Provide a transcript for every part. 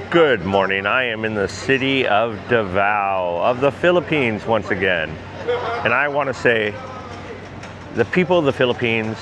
Good morning. I am in the city of Davao of the Philippines once again. And I want to say the people of the Philippines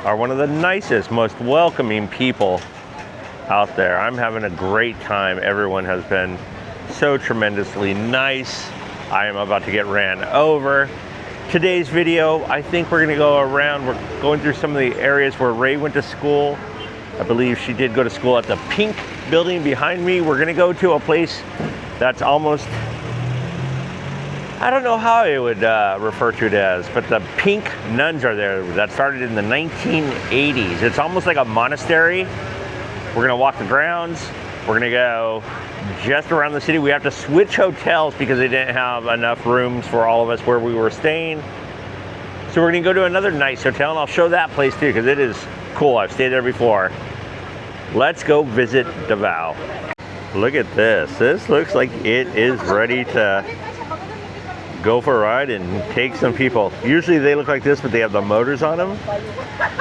are one of the nicest, most welcoming people out there. I'm having a great time. Everyone has been so tremendously nice. I am about to get ran over. Today's video, I think we're gonna go around, we're going through some of the areas where Ray went to school. I believe she did go to school at the pink building behind me. We're gonna go to a place that's almost, I don't know how I would refer to it as, but the pink nuns are there that started in the 1980s. It's almost like a monastery. We're gonna walk the grounds. We're gonna go just around the city. We have to switch hotels because they didn't have enough rooms for all of us where we were staying. So we're gonna go to another nice hotel and I'll show that place too because it is cool. I've stayed there before. Let's go visit Davao. Look at this. This looks like it is ready to go for a ride and take some people. Usually they look like this, but they have the motors on them.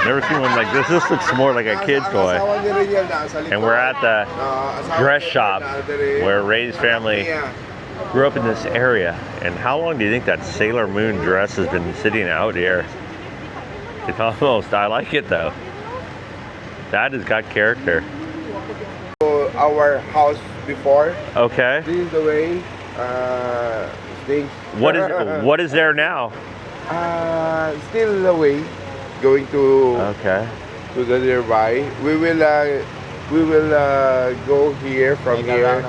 Never seen one like this. This looks more like a kid's toy. And we're at the dress shop where Ray's family grew up in this area. And how long do you think that Sailor Moon dress has been sitting out here? It's almost, I like it though. That has got character. Our house before. Okay. This is the way things. What is there now? Still the way going to to the nearby. We will go here from here.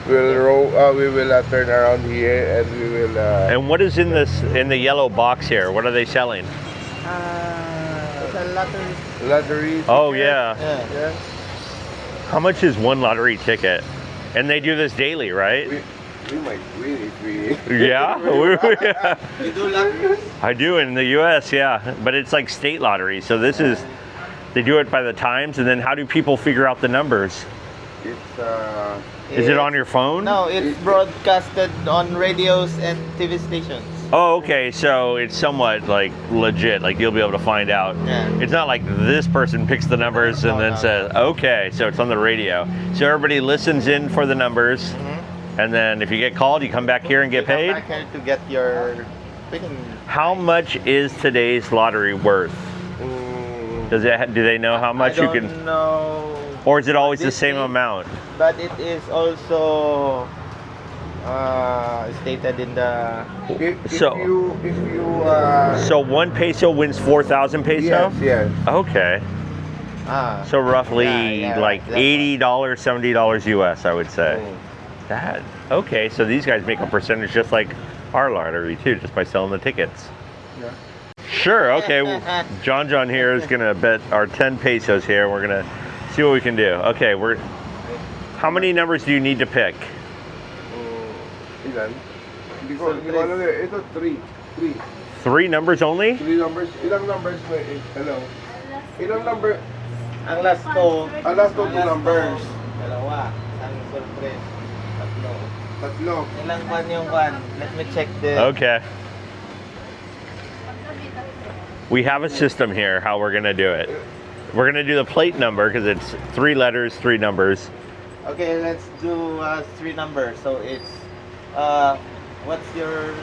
We will turn around here and we will. And what is in the yellow box here? What are they selling? It's a lottery. Oh yeah. How much is one lottery ticket? And they do this daily, right? We might win if we. Yeah? You do lottery? I do in the US, yeah. But it's like state lottery. So this is, they do it by the times, and then how do people figure out the numbers? Is it on your phone? No, it's broadcasted on radios and TV stations. Oh, okay. So it's somewhat like legit. Like you'll be able to find out. Yeah. It's not like this person picks the numbers and then says, okay, so it's on the radio. So everybody listens in for the numbers. And then if you get called, you come back here and get paid? Come back here to get your picking. How much is today's lottery worth? Do they know how much you can? I don't know. Or is it always the same amount? But it is also stated in the. So 1 peso wins 4,000 peso? Yes. Okay. So roughly like $80, $70 US, I would say. That okay, so these guys make a percentage just like our lottery too, just by selling the tickets. Yeah. Sure, okay. Well, John here is gonna bet our 10 pesos here. We're gonna see what we can do. Okay, how many numbers do you need to pick? Ilan? Ito, three. Three numbers only? 3 numbers. Ilang numbers mo? Hello. Ilang number? Ang last two 2 numbers. Dalawa. Ang surprise. Tatlo. Ilang kwan yung kwan? Let me check the. Okay. We have a system here how we're gonna do it. We're gonna do the plate number because it's 3 letters, 3 numbers. Okay, let's do 3 numbers. So it's what's your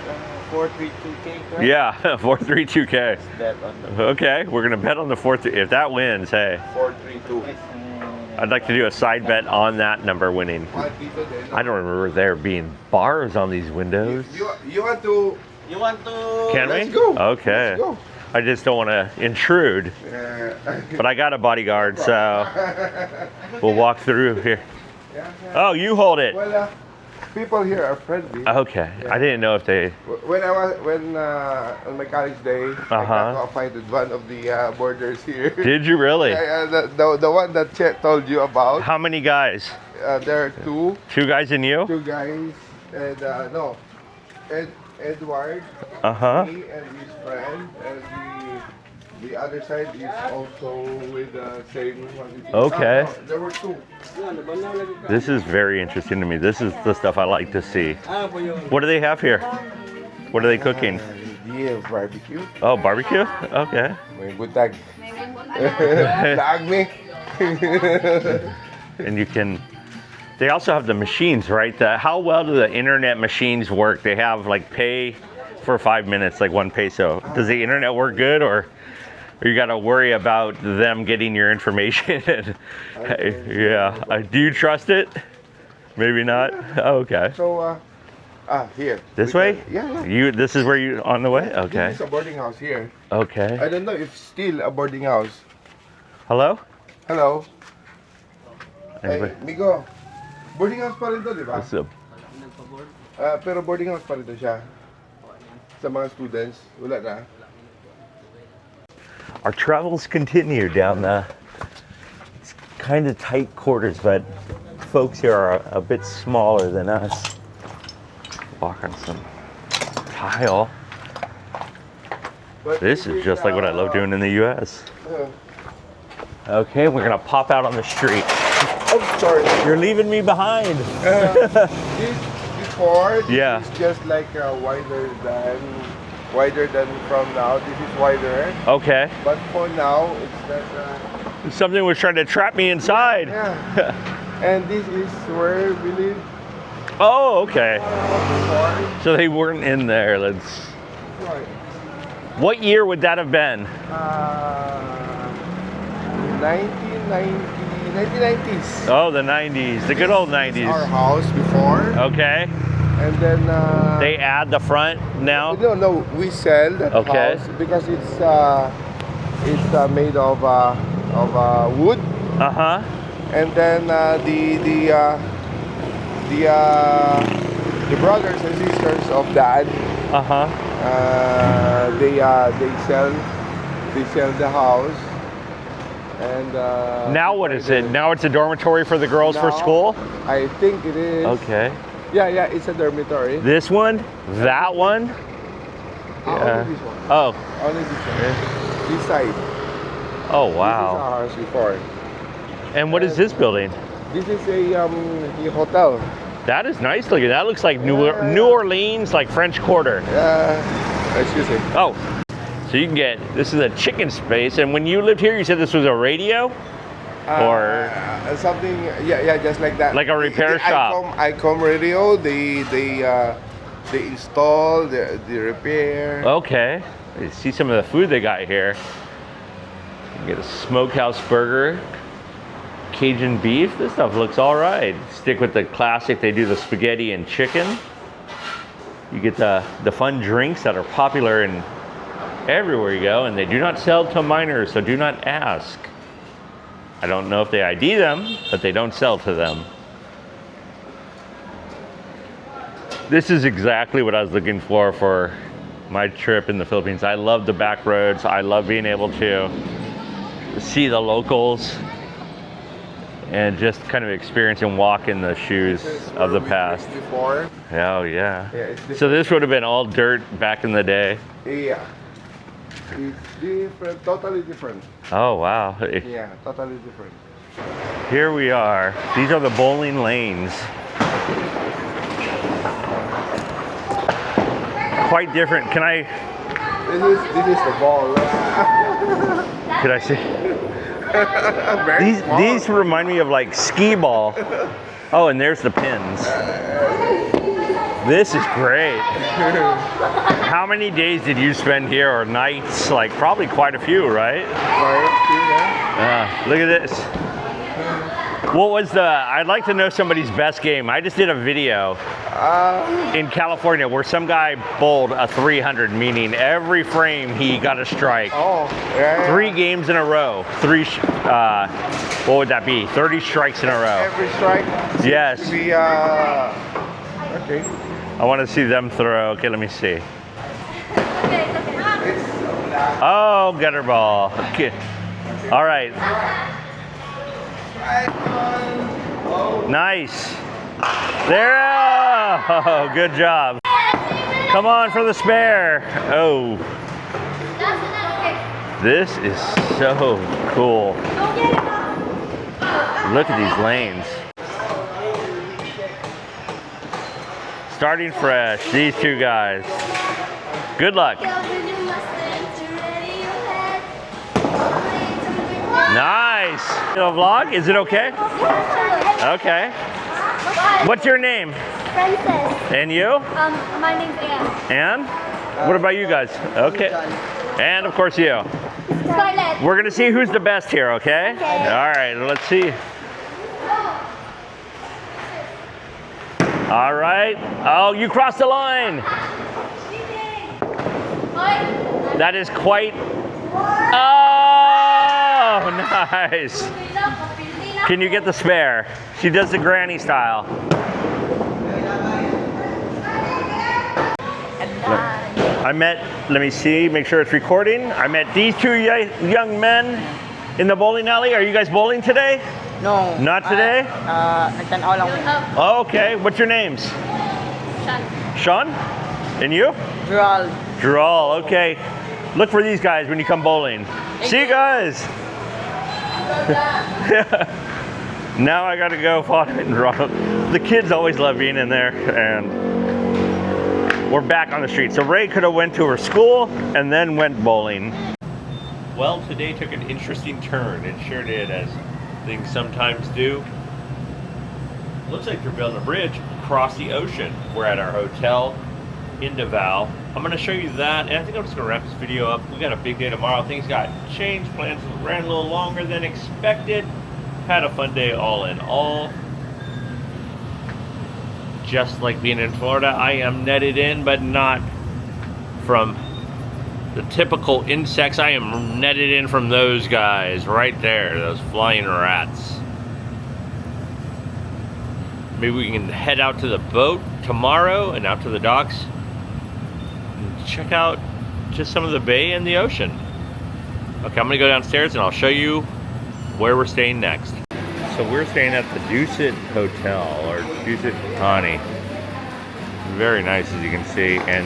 432K, correct? Yeah, 432K. Bet on the Okay, we're gonna bet on the 4. If that wins, hey. 432. I'd like to do a side bet on that number winning. I don't remember there being bars on these windows. You want to? You want to? Can we? Let's go. Okay. Let's go. I just don't want to intrude. But I got a bodyguard, so we'll walk through here. Oh, you hold it. Well, people here are friendly. Okay. I didn't know if they. When on my college day, I got to fight with one of the boarders here. Did you really? The one that Chet told you about. How many guys? There are 2. 2 guys and you? 2 guys and no, Edward. Me and his friend, and the other side is also with the same one. Okay. No, there were 2. This is very interesting to me. This is the stuff I like to see. What do they have here? What are they cooking? Yeah, barbecue. Oh, barbecue? Okay. May butag. Laag me. And you can They also have the machines, right? How well do the internet machines work? They have like pay for 5 minutes, like 1 peso. Does the internet work good, or you got to worry about them getting your information? Yeah. Do you trust it? Maybe not. Oh, okay. So, here. This way? Yeah. This is where you on the way? Okay. This is a boarding house here. Okay. I don't know if still a boarding house. Hello? Hello. Hey, Anybody? Migo. Boarding house pa rin to, di ba? What's up? Pero boarding house pa rin to siya. Sa mga students, wala na. Our travels continue down the kind of tight quarters, but folks here are a bit smaller than us. Walk on some tile. But This is just like what I love doing in the US. Okay, we're gonna pop out on the street. Oh, sorry. You're leaving me behind. Before, this Yeah. is just like wider than from now. This is wider. Okay. But for now, it's not. Something was trying to trap me inside. Yeah. And this is where we live. Oh, okay. Before. So they weren't in there. Let's. Right. What year would that have been? 1990s. Oh, the 90s. The good old This is 90s. our house before. Okay. And then They add the front now? no, we sell that Okay. house because it's made of wood, Uh-huh. and then the brothers and sisters of dad, Uh-huh. they sell the house, and Now what is it? Now it's a dormitory for the girls for Now- school? I think it is. Okay. Yeah, it's a dormitory. This one? That one? Only this one. Oh. Only this one. This side. Oh, This is wow. our house before. And what is this building? This is a hotel. That is nice looking. That looks like New Orleans, like French Quarter. Excuse me. Oh. So you can get, this is a chicken space. And when you lived here, you said this was a radio? Or something, yeah, just like that. Like a repair shop. ICOM radio. They install, the repair. Okay. You see some of the food they got here. You can get a smokehouse burger, Cajun beef. This stuff looks all right. Stick with the classic. They do the spaghetti and chicken. You get the fun drinks that are popular in everywhere you go, and they do not sell to minors, so do not ask. I don't know if they ID them, but they don't sell to them. This is exactly what I was looking for my trip in the Philippines. I love the back roads. I love being able to see the locals and just kind of experience and walk in the shoes of the past. Before. Oh, yeah. It's So this would have been all dirt back in the day. Yeah. It's different, totally different. Oh, wow. Yeah, totally different. Here we are. These are the bowling lanes. Quite different. Can I? This is the ball. Could I see? Very small. These remind me of like skee ball. Oh, and there's the pins. This is great. How many days did you spend here, or nights? Like probably quite a few, right? Look at this. What was I'd like to know somebody's best game. I just did a video in California where some guy bowled a 300, meaning every frame he got a strike. Oh, yeah. 3 games in a row. What would that be? 30 strikes in a row. Every strike. Yes. To be, okay. I want to see them throw. Okay, let me see. Oh, gutter ball. Okay. All right. Nice. There. Oh, good job. Come on for the spare. Oh. This is so cool. Look at these lanes. Starting fresh, these two guys. Good luck. Nice. A vlog? Is it okay? Okay. What's your name? Princess. And you? My name's Anne. And? What about you guys? Okay. And of course you. Scarlett. We're gonna see who's the best here, okay? Okay. All right, let's see. All right. Oh, you crossed the line. That is quite. Oh, nice. Can you get the spare? She does the granny style. I met, let me see, make sure it's recording. I met these two young men in the bowling alley. Are you guys bowling today? No. Not today? Nagtanaw lang po. Oh, okay. What's your names? Sean? And you? Gerald. Gerald, okay. Look for these guys when you come bowling. See you guys. Now I gotta go follow Ronald. The kids always love being in there, and we're back on the street. So Ray could have went to her school and then went bowling. Well, today took an interesting turn. It sure did, as things sometimes do. Looks like they're building a bridge across the ocean. We're at our hotel in Davao. I'm gonna show you that, and I think I'm just gonna wrap this video up. We got a big day tomorrow. Things got changed, plans ran a little longer than expected. Had a fun day all in all. Just like being in Florida, I am netted in, but not from the typical insects. I am netted in from those guys right there, those flying rats. Maybe we can head out to the boat tomorrow and out to the docks and check out just some of the bay and the ocean. Okay, I'm gonna go downstairs and I'll show you where we're staying next. So we're staying at the Dusit Hotel, or Dusit Hani. Very nice, as you can see, and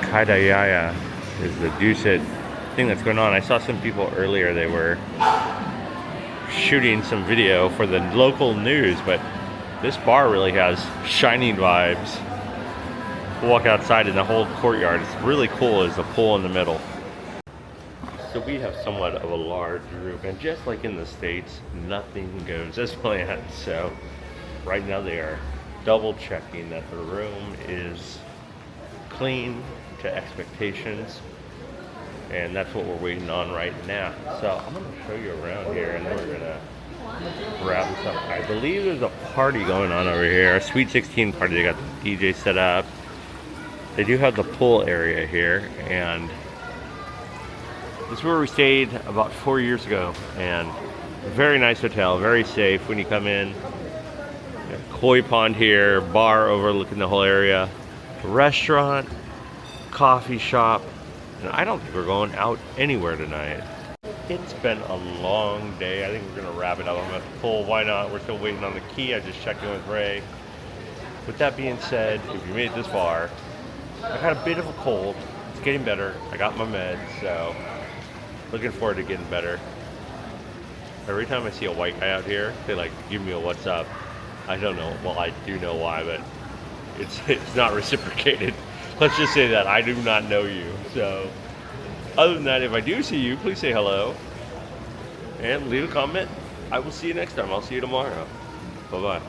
Kaidayaya is the Dusit thing that's going on. I saw some people earlier, they were shooting some video for the local news, but this bar really has shining vibes. We'll walk outside in the whole courtyard. It's really cool. There's a pool in the middle. So we have somewhat of a large group, and just like in the States, nothing goes as planned. So right now they are double checking that the room is clean to expectations, and that's what we're waiting on right now. So I'm gonna show you around here, and then we're gonna wrap this up. I believe there's a party going on over here, a Sweet 16 party. They got the DJ set up. They do have the pool area here, and this is where we stayed about 4 years ago, and a very nice hotel, very safe when you come in. Koi pond here, bar overlooking the whole area, restaurant, coffee shop, and I don't think we're going out anywhere tonight. It's been a long day. I think we're gonna wrap it up. I'm at the pool. Why not? We're still waiting on the key. I just checked in with Ray. With that being said, if you made it this far, I got a bit of a cold. It's getting better. I got my meds, so looking forward to getting better. Every time I see a white guy out here, they like give me a what's up. I don't know. Well, I do know why, but it's not reciprocated. Let's just say that I do not know you. So other than that, if I do see you, please say hello and leave a comment. I will see you next time. I'll see you tomorrow. Bye-bye.